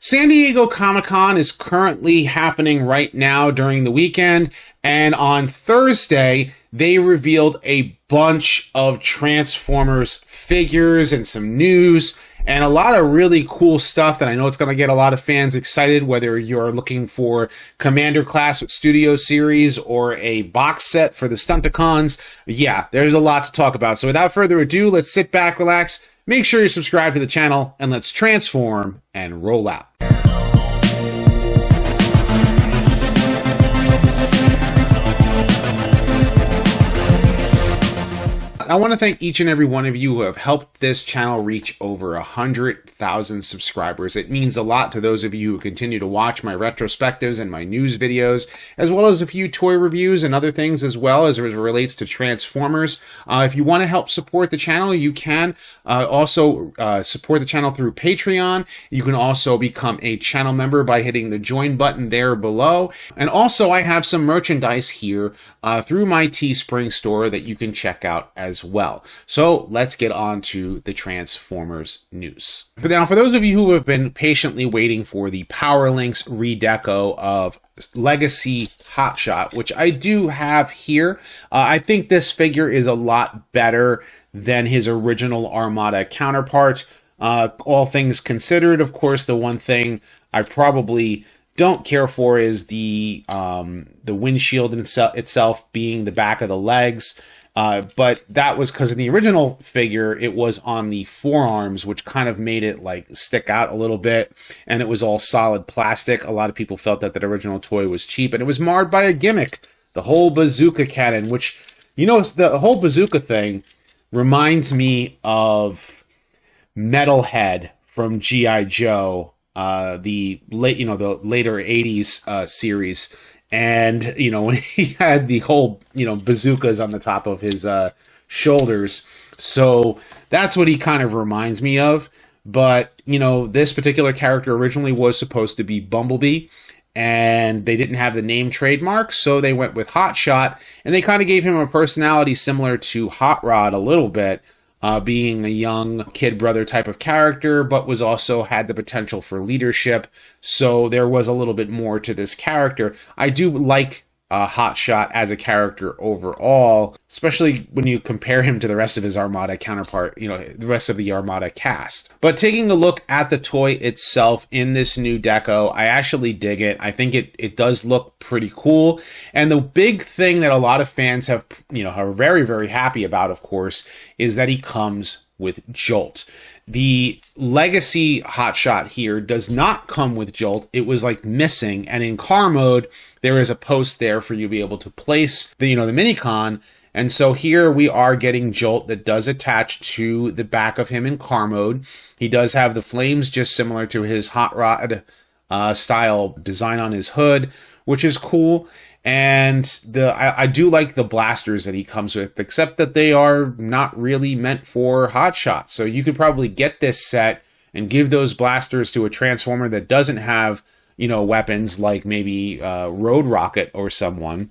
San Diego Comic-Con is currently happening right now during the weekend, and on Thursday, they revealed a bunch of Transformers figures and some news, and a lot of really cool stuff that I know it's going to get a lot of fans excited, whether you're looking for Commander Class Studio Series or a box set for the Stunticons. Yeah, there's a lot to talk about. So without further ado, let's sit back, relax, make sure you subscribe to the channel, and let's transform and roll out. I want to thank each and every one of you who have helped this channel reach over 100,000 subscribers. It means a lot to those of you who continue to watch my retrospectives and my news videos, as well as a few toy reviews and other things as well as it relates to Transformers. If you want to help support the channel, you can also support the channel through Patreon. You can also become a channel member by hitting the join button there below. And also I have some merchandise here through my Teespring store that you can check out as well. So let's get on to the Transformers news. Now, for those of you who have been patiently waiting for the Power Links redeco of Legacy Hotshot, which I do have here, I think this figure is a lot better than his original Armada counterpart. All things considered, of course, the one thing I probably don't care for is the windshield itself being the back of the legs. But that was because in the original figure, it was on the forearms, which kind of made it like stick out a little bit, and it was all solid plastic. A lot of people felt that original toy was cheap, and it was marred by a gimmick, the whole bazooka cannon, which, you know, the whole bazooka thing reminds me of Metalhead from G.I. Joe, the later 80s series. And, you know, when he had the whole, bazookas on the top of his shoulders. So that's what he kind of reminds me of. But, this particular character originally was supposed to be Bumblebee, and they didn't have the name trademark, so they went with Hotshot, and they kind of gave him a personality similar to Hot Rod a little bit. Being a young kid brother type of character, but was also had the potential for leadership. So there was a little bit more to this character. I do like Hotshot as a character overall, especially when you compare him to the rest of his Armada counterpart, the rest of the Armada cast. But taking a look at the toy itself in this new deco, I actually dig it. I think it does look pretty cool. And the big thing that a lot of fans have, are very, very happy about, of course, is that he comes with Jolt. The Legacy Hotshot here does not come with Jolt. It was like missing, and in car mode, there is a post there for you to be able to place the Minicon. And so here we are getting Jolt that does attach to the back of him in car mode. He does have the flames just similar to his Hot Rod style design on his hood, which is cool. And I do like the blasters that he comes with, except that they are not really meant for Hotshot. So you could probably get this set and give those blasters to a Transformer that doesn't have, weapons like maybe Road Rocket or someone.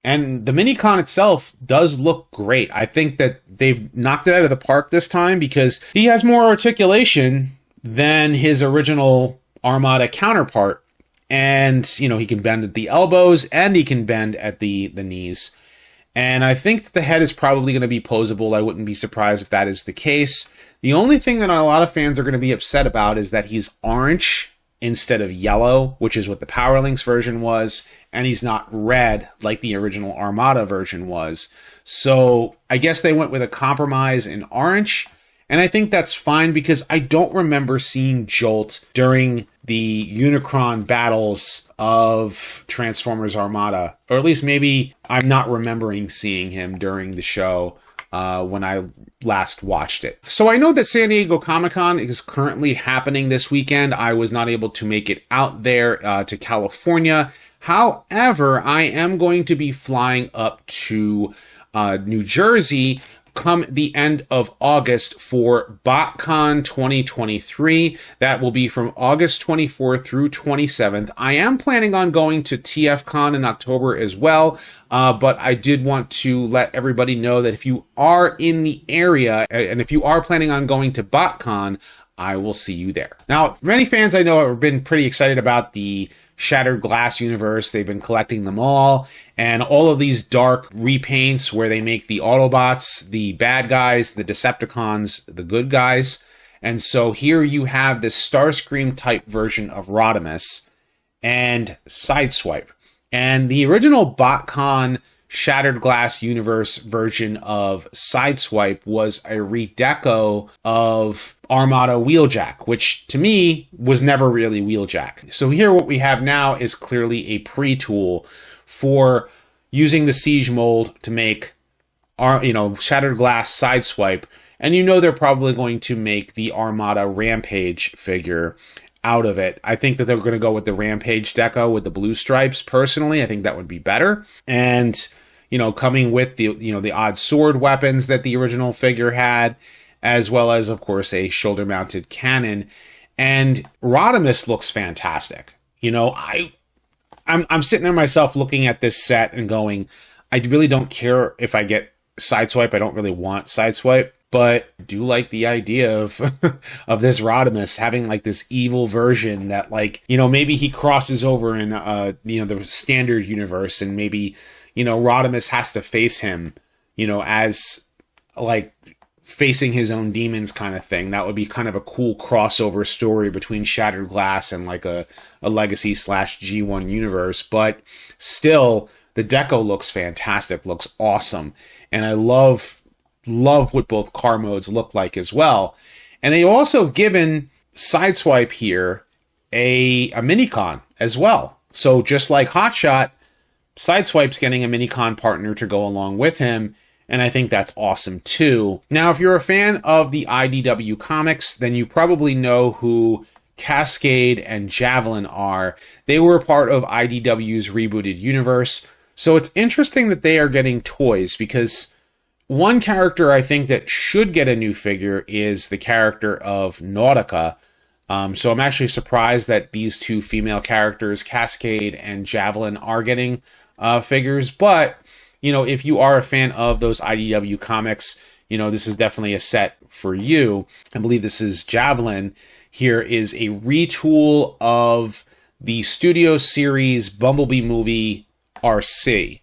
And the Minicon itself does look great. I think that they've knocked it out of the park this time because he has more articulation than his original Armada counterpart. And, he can bend at the elbows and he can bend at the knees. And I think that the head is probably going to be posable. I wouldn't be surprised if that is the case. The only thing that a lot of fans are going to be upset about is that he's orange instead of yellow, which is what the Power Links version was. And he's not red like the original Armada version was. So I guess they went with a compromise in orange. And I think that's fine because I don't remember seeing Jolt during the Unicron battles of Transformers Armada. Or at least maybe I'm not remembering seeing him during the show when I last watched it. So I know that San Diego Comic-Con is currently happening this weekend. I was not able to make it out there to California. However, I am going to be flying up to New Jersey come the end of August for BotCon 2023. That will be from August 24th through 27th. I am planning on going to TFCon in October as well, but I did want to let everybody know that if you are in the area and if you are planning on going to BotCon, I will see you there. Now, many fans I know have been pretty excited about the Shattered Glass universe. They've been collecting them all, and all of these dark repaints where they make the Autobots the bad guys, the Decepticons the good guys. And so here you have this Starscream type version of Rodimus and Sideswipe. And the original BotCon Shattered Glass universe version of Sideswipe was a redeco of Armada Wheeljack, which to me was never really Wheeljack. So here what we have now is clearly a pre-tool for using the Siege mold to make Shattered Glass Sideswipe. And they're probably going to make the Armada Rampage figure out of it. I think that they're going to go with the Rampage deco with the blue stripes. Personally, I think that would be better. And, coming with the odd sword weapons that the original figure had, as well as, of course, a shoulder-mounted cannon. And Rodimus looks fantastic. I'm sitting there myself looking at this set and going, I really don't care if I get Sideswipe. I don't really want Sideswipe. But I do like the idea of of this Rodimus having like this evil version that maybe he crosses over in the standard universe, and maybe Rodimus has to face him as facing his own demons kind of thing. That would be kind of a cool crossover story between Shattered Glass and a Legacy / G1 universe. But still, the deco looks fantastic, looks awesome, and I love what both car modes look like as well. And they also given Sideswipe here a Minicon as well. So just like Hotshot, Sideswipe's getting a Minicon partner to go along with him, and I think that's awesome too. Now, if you're a fan of the IDW comics, then you probably know who Cascade and Javelin are. They were part of IDW's rebooted universe. So it's interesting that they are getting toys, because one character I think that should get a new figure is the character of Nautica. So I'm actually surprised that these two female characters, Cascade and Javelin, are getting figures. But, if you are a fan of those IDW comics, this is definitely a set for you. I believe this is Javelin. Here is a retool of the Studio Series Bumblebee movie RC.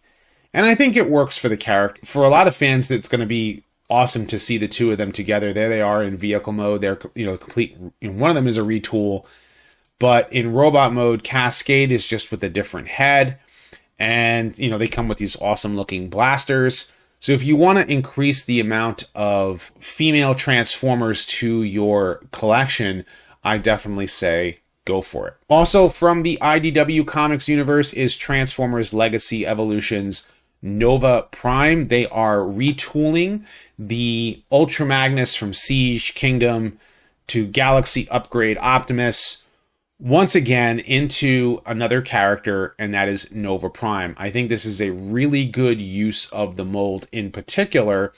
And I think it works for the character. For a lot of fans, it's going to be awesome to see the two of them together. There they are in vehicle mode. They're, complete. One of them is a retool. But in robot mode, Cascade is just with a different head. And, they come with these awesome looking blasters. So if you want to increase the amount of female Transformers to your collection, I definitely say go for it. Also from the IDW Comics universe is Transformers Legacy Evolutions Nova Prime. They are retooling the Ultra Magnus from Siege Kingdom to Galaxy Upgrade Optimus once again into another character, and that is Nova Prime. I think this is a really good use of the mold in particular,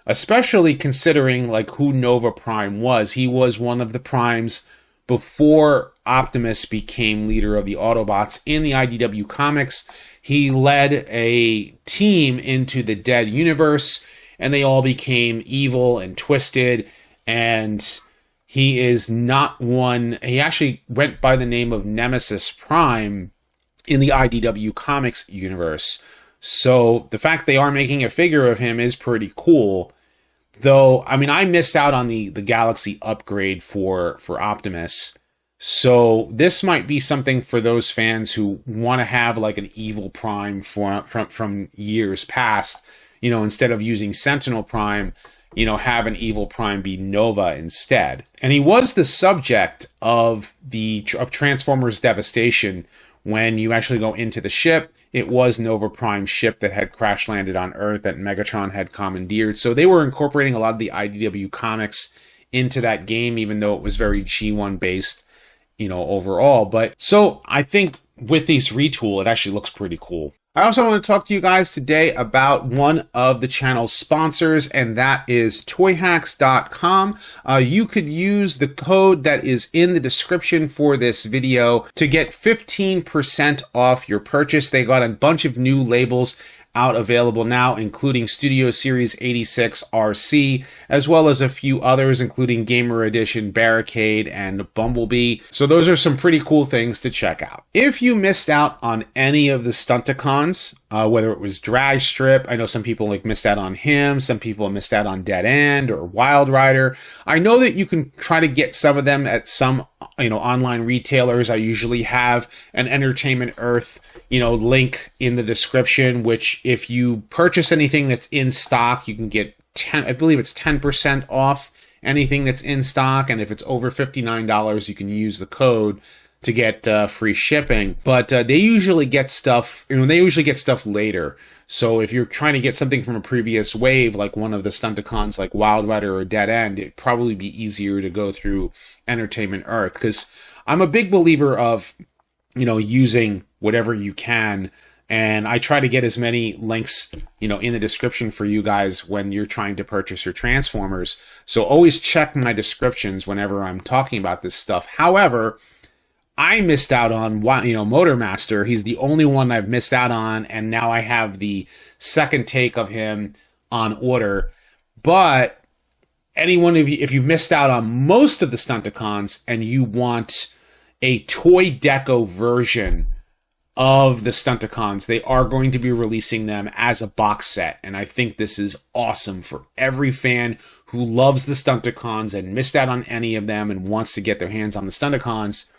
especially considering who Nova Prime was. He was one of the primes before Optimus became leader of the Autobots in the IDW comics. He led a team into the Dead universe, and they all became evil and twisted, and he is not one. He actually went by the name of Nemesis Prime in the IDW comics universe. So the fact they are making a figure of him is pretty cool. Though, I missed out on the Galaxy upgrade for Optimus. So this might be something for those fans who want to have an evil Prime from years past. Instead of using Sentinel Prime, have an evil Prime be Nova instead. And he was the subject of Transformers Devastation. When you actually go into the ship, it was Nova Prime's ship that had crash landed on Earth that Megatron had commandeered. So they were incorporating a lot of the IDW comics into that game, even though it was very G1 based, overall. But so I think with these retool, it actually looks pretty cool. I also want to talk to you guys today about one of the channel's sponsors, and that is toyhacks.com. You could use the code that is in the description for this video to get 15% off your purchase. They got a bunch of new labels out available now, including Studio Series 86 RC, as well as a few others, including Gamer Edition, Barricade, and Bumblebee. So those are some pretty cool things to check out. If you missed out on any of the Stunticons, whether it was Drag Strip, I know some people missed out on him, some people missed out on Dead End or Wild Rider. I know that you can try to get some of them at some online retailers. I usually have an Entertainment Earth link in the description, which if you purchase anything that's in stock, you can get I believe it's 10% off anything that's in stock, and if it's over $59, you can use the code to get free shipping. But they usually get stuff, later. So if you're trying to get something from a previous wave, like one of the Stunticons like Wild Rider or Dead End, it'd probably be easier to go through Entertainment Earth, because I'm a big believer of using whatever you can, and I try to get as many links in the description for you guys when you're trying to purchase your Transformers. So always check my descriptions whenever I'm talking about this stuff. However, I missed out on Motormaster. He's the only one I've missed out on, and now I have the second take of him on order. But anyone of you, if you missed out on most of the Stunticons and you want a toy deco version of the Stunticons, they are going to be releasing them as a box set, and I think this is awesome for every fan who loves the Stunticons and missed out on any of them and wants to get their hands on the Stunticons.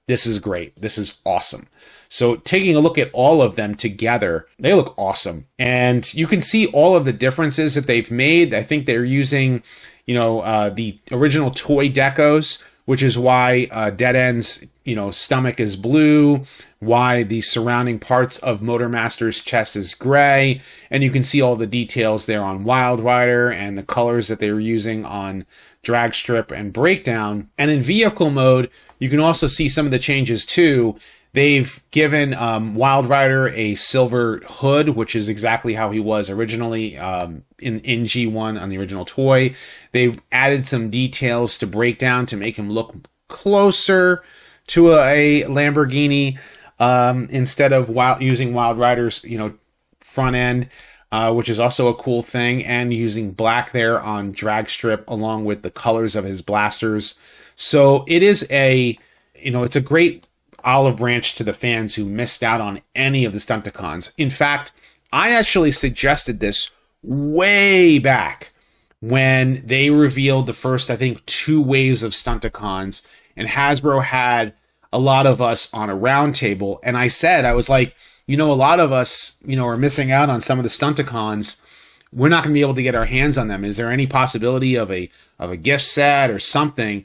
This is great. This is awesome. So taking a look at all of them together, they look awesome, and you can see all of the differences that they've made. I think they're using the original toy decos, which is why Dead End's stomach is blue, why the surrounding parts of Motormaster's chest is gray, and you can see all the details there on Wild Rider and the colors that they were using on Drag Strip and Breakdown. And in vehicle mode, you can also see some of the changes too. They've given Wild Rider a silver hood, which is exactly how he was originally in G1 on the original toy. They've added some details to Breakdown to make him look closer to a Lamborghini instead of using Wild Rider's front end, which is also a cool thing, and using black there on Drag Strip along with the colors of his blasters. So it is it's a great olive branch to the fans who missed out on any of the Stunticons. In fact, I actually suggested this way back when they revealed the first, I think, 2 waves of Stunticons, and Hasbro had a lot of us on a round table, and I was like, a lot of us, are missing out on some of the Stunticons. We're not going to be able to get our hands on them. Is there any possibility of a gift set or something?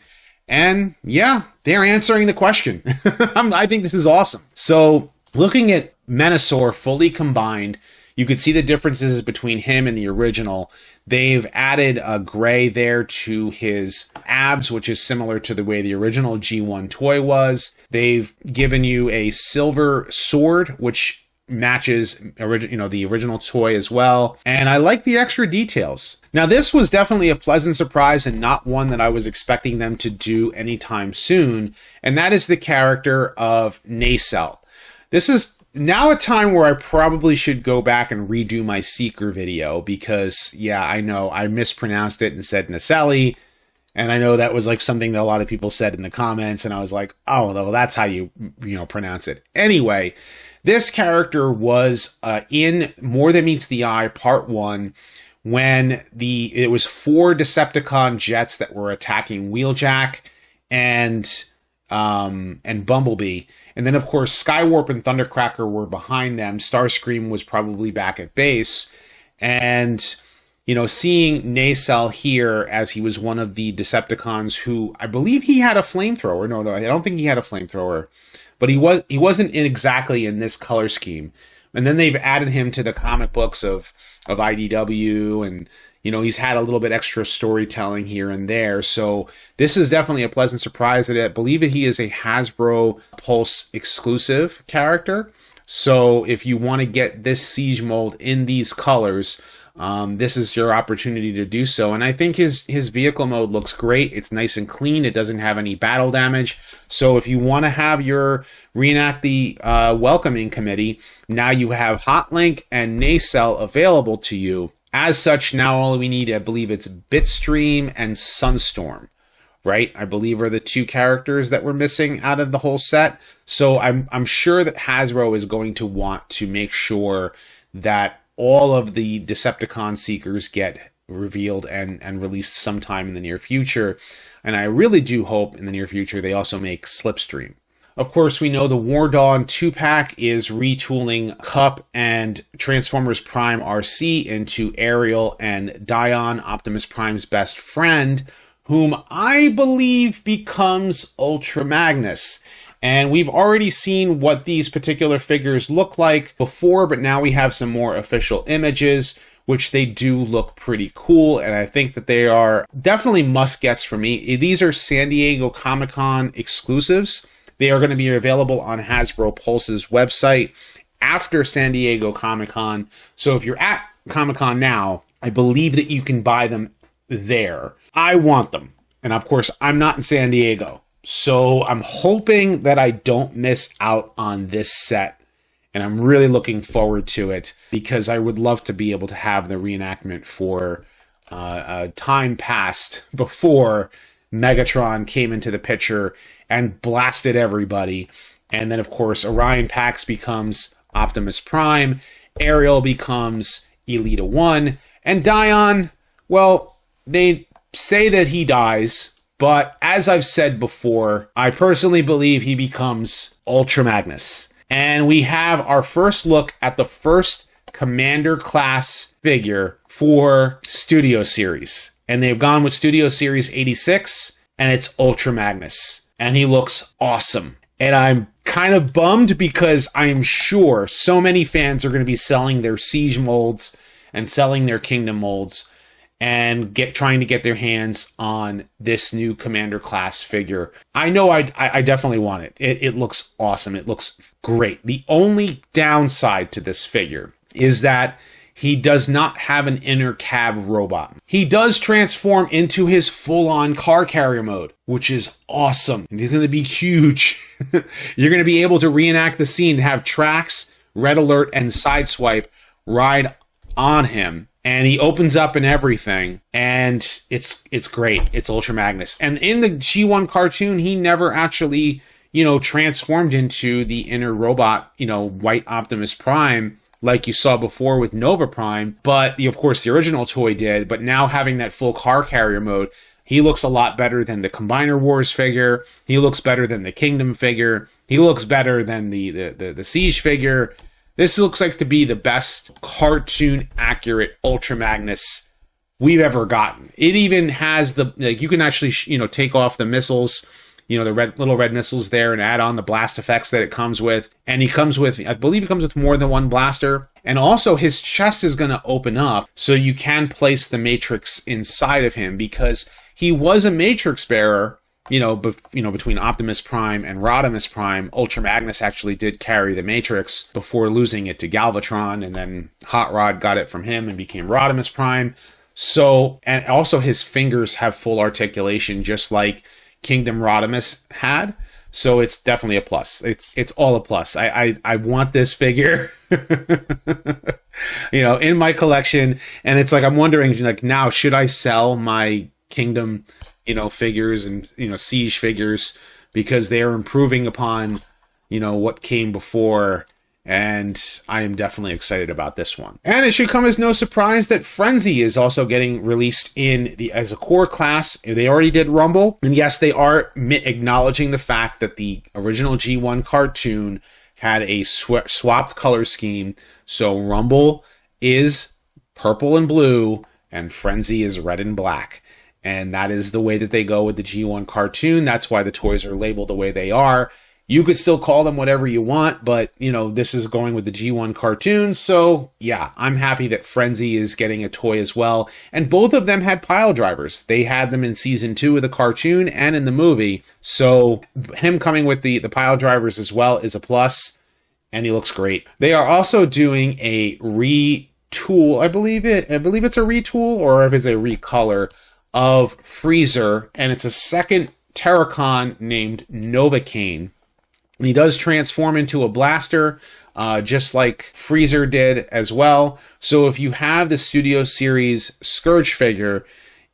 And yeah, they're answering the question. I think this is awesome. So looking at Menasor fully combined, you could see the differences between him and the original. They've added a gray there to his abs, which is similar to the way the original G1 toy was. They've given you a silver sword, which matches the original toy as well. And I like the extra details. Now, this was definitely a pleasant surprise and not one that I was expecting them to do anytime soon. And that is the character of Nacelle. This is now a time where I probably should go back and redo my Seeker video because, yeah, I know I mispronounced it and said Nacelle. And I know that was something that a lot of people said in the comments. And I was like, oh, well, that's how you pronounce it. Anyway, this character was in More Than Meets the Eye Part 1 when it was 4 Decepticon jets that were attacking Wheeljack and Bumblebee. And then, of course, Skywarp and Thundercracker were behind them. Starscream was probably back at base. And, seeing Nacelle here as he was one of the Decepticons who, I believe he had a flamethrower. No, I don't think he had a flamethrower. But he wasn't exactly in this color scheme. And then they've added him to the comic books of IDW, and he's had a little bit extra storytelling here and there. So this is definitely a pleasant surprise. That I believe that he is a Hasbro Pulse exclusive character. So if you want to get this Siege mold in these colors, this is your opportunity to do so. And I think his vehicle mode looks great. It's nice and clean. It doesn't have any battle damage. So if you want to have your reenact the welcoming committee, now you have Hotlink and Nacelle available to you. As such, now all we need, I believe it's Bitstream and Sunstorm, right? I believe are the two characters that we're missing out of the whole set. So I'm sure that Hasbro is going to want to make sure that all of the Decepticon Seekers get revealed and released sometime in the near future. And I really do hope in the near future they also make Slipstream. Of course, we know the War Dawn 2-pack is retooling Cup and Transformers Prime RC into Ariel and Dion, Optimus Prime's best friend, whom I believe becomes Ultra Magnus. And we've already seen what these particular figures look like before, but now we have some more official images, which they do look pretty cool. And I think that they are definitely must-gets for me. These are San Diego Comic-Con exclusives. They are going to be available on Hasbro Pulse's website after San Diego Comic-Con. So if you're at Comic-Con now, I believe that you can buy them there. I want them. And of course, I'm not in San Diego. So I'm hoping that I don't miss out on this set. And I'm really looking forward to it because I would love to be able to have the reenactment for time past before Megatron came into the picture and blasted everybody. And then, of course, Orion Pax becomes Optimus Prime, Ariel becomes Elita 1, and Dion, well, they say that he dies, but as I've said before, I personally believe he becomes Ultra Magnus. And we have our first look at the first Commander class figure for Studio Series. And they've gone with Studio Series 86, and it's Ultra Magnus. And he looks awesome. And I'm kind of bummed because I am sure so many fans are going to be selling their Siege molds and selling their Kingdom molds and trying to get their hands on this new Commander class figure. I know I definitely want it. It looks awesome. It looks great. The only downside to this figure is that he does not have an inner cab robot. He does transform into his full-on car carrier mode, which is awesome. And he's going to be huge. You're going to be able to reenact the scene, have Trax, Red Alert, and Sideswipe ride on him. And he opens up and everything. And it's great. It's Ultra Magnus. And in the G1 cartoon, he never actually, transformed into the inner robot, White Optimus Prime, like you saw before with Nova Prime, but of course the original toy did, but now having that full car carrier mode, he looks a lot better than the Combiner Wars figure, he looks better than the Kingdom figure, he looks better than the Siege figure. This looks like to be the best cartoon accurate Ultra Magnus we've ever gotten. It even has you can actually, take off the missiles, the little red missiles there and add on the blast effects that it comes with. And I believe he comes with more than one blaster. And also his chest is going to open up so you can place the Matrix inside of him because he was a Matrix bearer, between Optimus Prime and Rodimus Prime. Ultra Magnus actually did carry the Matrix before losing it to Galvatron, and then Hot Rod got it from him and became Rodimus Prime. So, and also his fingers have full articulation just like Kingdom Rodimus had, so it's definitely a plus. It's all a plus. I want this figure, in my collection, and it's like I'm wondering, now should I sell my Kingdom, figures and Siege figures because they are improving upon, what came before. And I am definitely excited about this one. And it should come as no surprise that Frenzy is also getting released as a core class. They already did Rumble. And yes, they are acknowledging the fact that the original G1 cartoon had a swapped color scheme. So Rumble is purple and blue and Frenzy is red and black. And that is the way that they go with the G1 cartoon. That's why the toys are labeled the way they are. You could still call them whatever you want, but, this is going with the G1 cartoon. So, yeah, I'm happy that Frenzy is getting a toy as well. And both of them had pile drivers. They had them in season 2 of the cartoon and in the movie. So, him coming with the pile drivers as well is a plus, and he looks great. They are also doing a retool retool. I believe it's a retool, or if it's a recolor of Freezer, and it's a second Terracon named Novocaine. And he does transform into a blaster, just like Freezer did as well. So if you have the Studio Series Scourge figure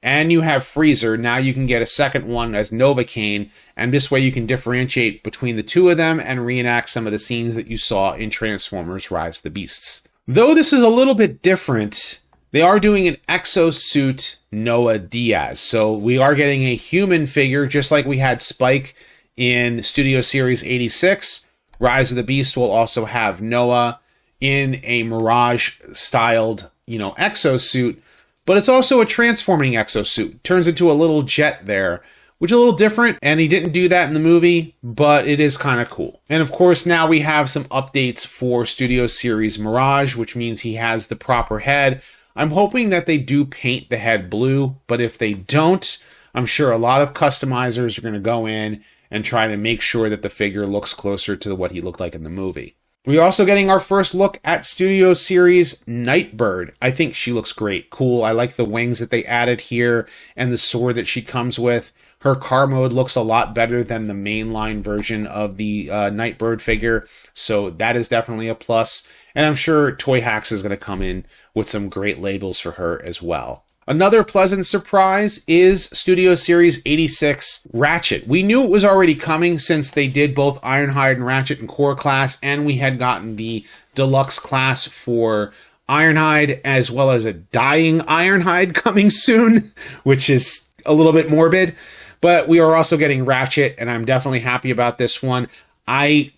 and you have Freezer, now you can get a second one as Novocaine, and this way you can differentiate between the two of them and reenact some of the scenes that you saw in Transformers Rise of the Beasts. Though this is a little bit different, they are doing an exosuit Noah Diaz. So we are getting a human figure, just like we had Spike in Studio Series 86. Rise of the Beast will also have Noah in a Mirage-styled, exosuit, but it's also a transforming exosuit. Turns into a little jet there, which is a little different, and he didn't do that in the movie, but it is kind of cool. And of course, now we have some updates for Studio Series Mirage, which means he has the proper head. I'm hoping that they do paint the head blue, but if they don't, I'm sure a lot of customizers are going to go in and try to make sure that the figure looks closer to what he looked like in the movie. We're also getting our first look at Studio Series Nightbird. I think she looks great. Cool. I like the wings that they added here and the sword that she comes with. Her car mode looks a lot better than the mainline version of the Nightbird figure, so that is definitely a plus. And I'm sure Toy Hacks is going to come in with some great labels for her as well. Another pleasant surprise is Studio Series 86 Ratchet. We knew it was already coming since they did both Ironhide and Ratchet in core class, and we had gotten the deluxe class for Ironhide, as well as a dying Ironhide coming soon, which is a little bit morbid. But we are also getting Ratchet, and I'm definitely happy about this one. I'm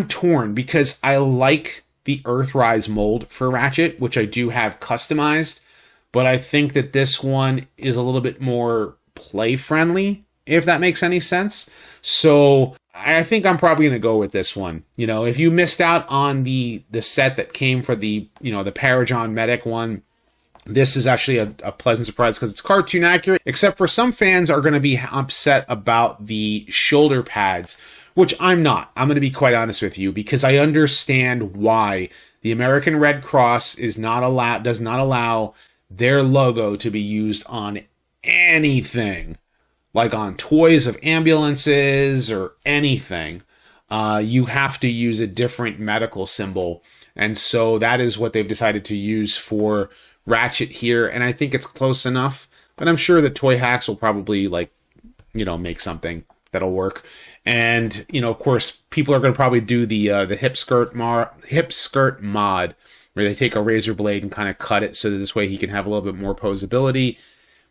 torn because I like the Earthrise mold for Ratchet, which I do have customized. But I think that this one is a little bit more play-friendly, if that makes any sense. So I think I'm probably going to go with this one. If you missed out on the set that came for the Paragon Medic one, this is actually a pleasant surprise because it's cartoon accurate, except for some fans are going to be upset about the shoulder pads, which I'm not. I'm going to be quite honest with you, because I understand why the American Red Cross does not allow their logo to be used on anything, like on toys of ambulances or anything. You have to use a different medical symbol. And so that is what they've decided to use for Ratchet here. And I think it's close enough, but I'm sure that Toy Hacks will probably make something that'll work. And, of course, people are going to probably do the hip skirt mod, where they take a razor blade and kind of cut it so that this way he can have a little bit more posability.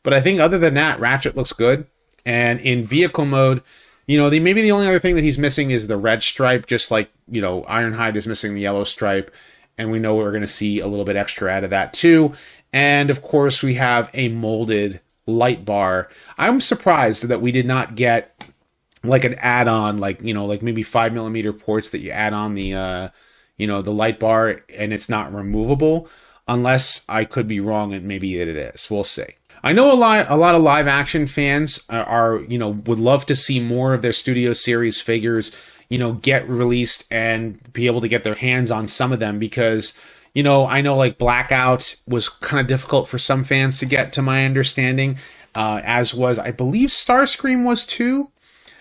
But I think other than that, Ratchet looks good. And in vehicle mode, maybe the only other thing that he's missing is the red stripe, just like, Ironhide is missing the yellow stripe. And we know we're going to see a little bit extra out of that too. And of course, we have a molded light bar. I'm surprised that we did not get like an add-on, like maybe 5mm ports that you add on the light bar, and it's not removable, unless I could be wrong and maybe it is. We'll see. I know a lot of live action fans would love to see more of their Studio Series figures, get released and be able to get their hands on some of them, because, I know like Blackout was kind of difficult for some fans to get, to my understanding, as was, I believe, Starscream was too.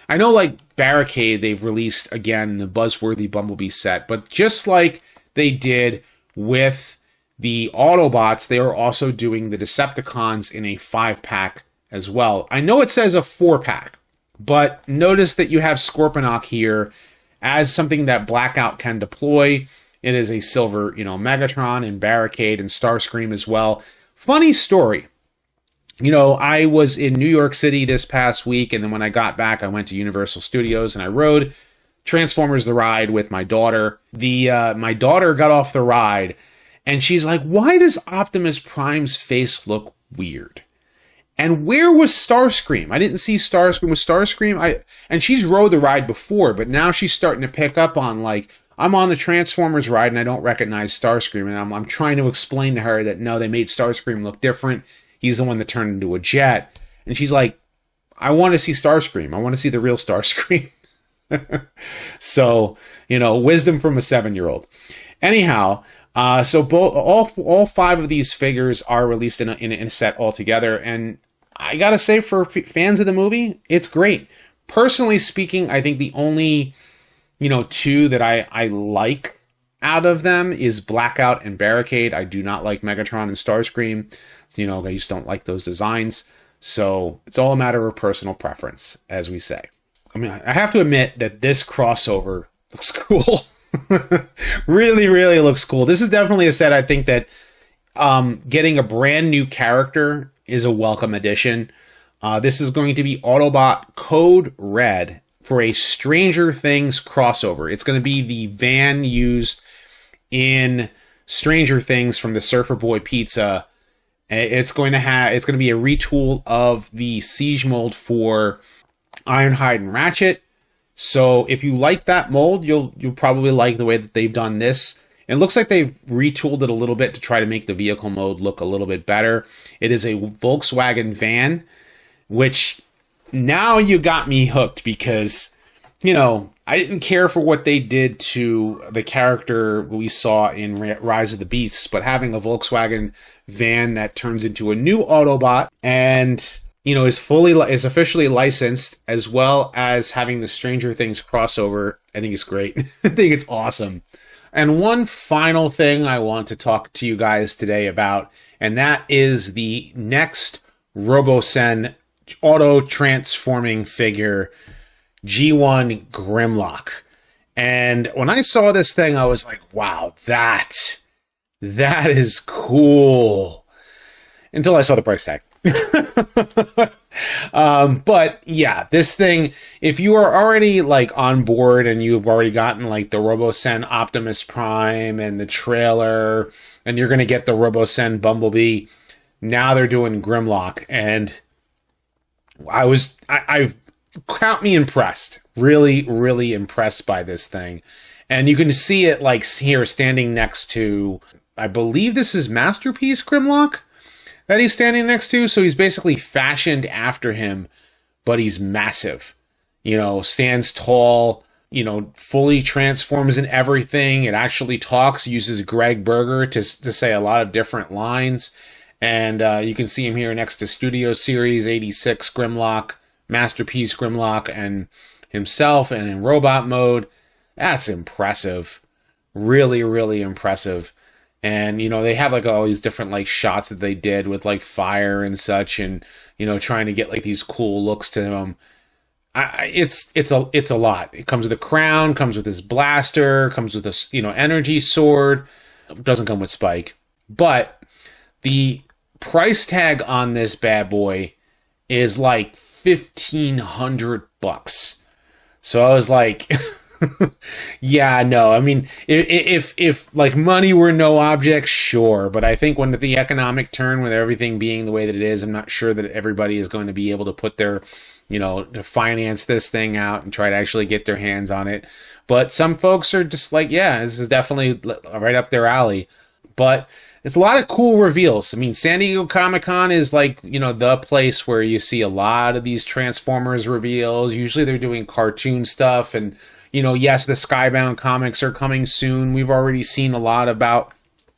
I know like Barricade, they've released again the buzzworthy Bumblebee set, but just like they did with the Autobots, they are also doing the Decepticons in a 5-pack as well. I know it says a 4-pack, but notice that you have Scorponok here as something that Blackout can deploy. It is a silver, Megatron and Barricade and Starscream as well. Funny story. I was in New York City this past week, and then when I got back, I went to Universal Studios and I rode Transformers the Ride with my daughter. My daughter got off the ride, and she's like, "Why does Optimus Prime's face look weird?" And where was Starscream? I didn't see Starscream. Was Starscream? And she's rode the ride before, but now she's starting to pick up on, like, I'm on the Transformers ride and I don't recognize Starscream, and I'm trying to explain to her that no, they made Starscream look different. He's the one that turned into a jet. And she's like, I want to see Starscream. I want to see the real Starscream. So, wisdom from a 7-year-old. Anyhow, So all five of these figures are released in a set altogether, and I gotta say, for fans of the movie, it's great. Personally speaking, I think the only, two that I like out of them is Blackout and Barricade. I do not like Megatron and Starscream. I just don't like those designs. So it's all a matter of personal preference, as we say. I mean, I have to admit that this crossover looks cool. Really, really looks cool. This is definitely a set I think that getting a brand new character is a welcome addition. This is going to be Autobot Code Red for a Stranger Things crossover. It's going to be the van used in Stranger Things from the Surfer Boy Pizza. It's going to be a retool of the Siege mold for Ironhide and Ratchet. So if you like that mold, you'll probably like the way that they've done this. It looks like they've retooled it a little bit to try to make the vehicle mode look a little bit better. It is a Volkswagen van, which now you got me hooked because, I didn't care for what they did to the character we saw in Rise of the Beasts, but having a Volkswagen van that turns into a new Autobot and is officially licensed, as well as having the Stranger Things crossover, I think it's great. I think it's awesome. And one final thing I want to talk to you guys today about, and that is the next Robosen auto-transforming figure, G1 Grimlock. And when I saw this thing, I was like, wow, that is cool. Until I saw the price tag. But yeah, this thing, if you are already on board and you've already gotten the Robosen Optimus Prime and the trailer, and you're going to get the Robosen Bumblebee, now they're doing Grimlock, and I count me impressed, really, really impressed by this thing. And you can see it here standing next to, I believe this is Masterpiece Grimlock that he's standing next to. So he's basically fashioned after him, but he's massive, stands tall, fully transforms in everything. It actually talks, uses Greg Berger to say a lot of different lines. And you can see him here next to Studio Series 86 Grimlock, Masterpiece Grimlock, and himself, and in robot mode. That's impressive. Really, really impressive. And, they have all these different shots that they did with fire and such, and, trying to get these cool looks to them. It's a lot. It comes with a crown, comes with his blaster, comes with a, energy sword. It doesn't come with Spike. But the price tag on this bad boy is $1,500. So I was like, yeah, no, I mean, if money were no object, sure. But I think when the economic turn, with everything being the way that it is, I'm not sure that everybody is going to be able to put their, to finance this thing out and try to actually get their hands on it. But some folks are just yeah, this is definitely right up their alley. But it's a lot of cool reveals. I mean, San Diego Comic-Con is the place where you see a lot of these Transformers reveals. Usually they're doing cartoon stuff, and yes, the Skybound comics are coming soon. We've already seen a lot about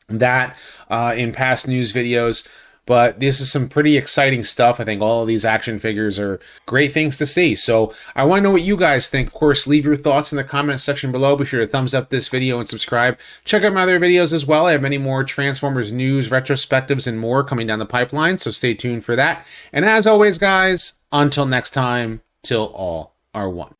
that in past news videos. But this is some pretty exciting stuff. I think all of these action figures are great things to see. So I want to know what you guys think. Of course, leave your thoughts in the comment section below. Be sure to thumbs up this video and subscribe. Check out my other videos as well. I have many more Transformers news, retrospectives, and more coming down the pipeline. So stay tuned for that. And as always, guys, until next time, till all are one.